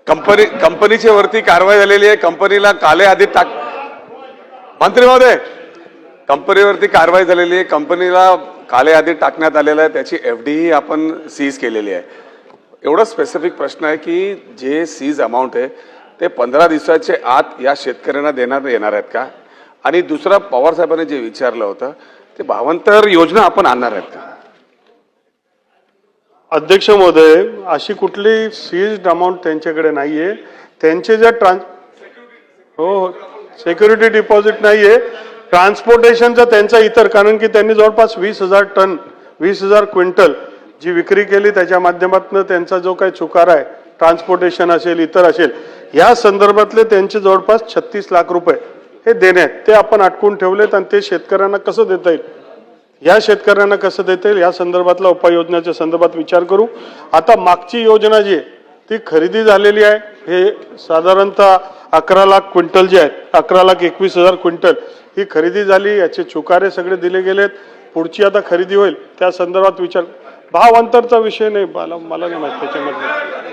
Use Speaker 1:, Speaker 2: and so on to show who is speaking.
Speaker 1: कंपनीच्या वरती कारवाई झालेली आहे. कंपनीला काले आधी टाक मंत्री महोदय, कंपनीवरती कारवाई झालेली आहे. कंपनीला काले आधी टाकण्यात आलेलं आहे. त्याची एफडी आपण सीज केलेली आहे. एवढा स्पेसिफिक प्रश्न आहे की जे सीज अमाऊंट आहे ते 15 दिवसाच्या आत या शेतकऱ्यांना देण्यात येणार आहेत का? आणि दुसरा, पवार साहेबांनी जे विचारलं होतं ते भावांतर योजना आपण आणणार आहेत का?
Speaker 2: अध्यक्ष महोदय, अशी कुठली सीज्ड अमाऊंट त्यांच्याकडे नाहीये. त्यांचे जे हो सिक्युरिटी डिपॉझिट नाहीये. ट्रान्सपोर्टेशनचा त्यांचा इतर, कारण की त्यांनी जवळपास 20,000 टन 20,000 क्विंटल जी विक्री केली त्याच्या माध्यमातून त्यांचा जो काही चुकारा आहे, ट्रान्सपोर्टेशन असेल इतर असेल, या संदर्भातले त्यांचे जवळपास 36 लाख रुपये हे देण्यात ते आपण अटकून ठेवलेत. आणि ते शेतकऱ्यांना कसं देता येईल, या शेतकऱ्यांना कसं देता येईल या संदर्भातला उपाययोजनाच्या संदर्भात विचार करू. आता मागची योजना जी आहे ती खरेदी झालेली आहे. हे साधारणतः 11 लाख क्विंटल जे आहेत, 11,21,000 क्विंटल ही खरेदी झाली. याचे चुकारे सगळे दिले गेलेत. पुढची आता खरेदी होईल त्या संदर्भात विचार. भाव अंतरचा विषय नाही, मला नाही माहिती त्याच्यामध्ये.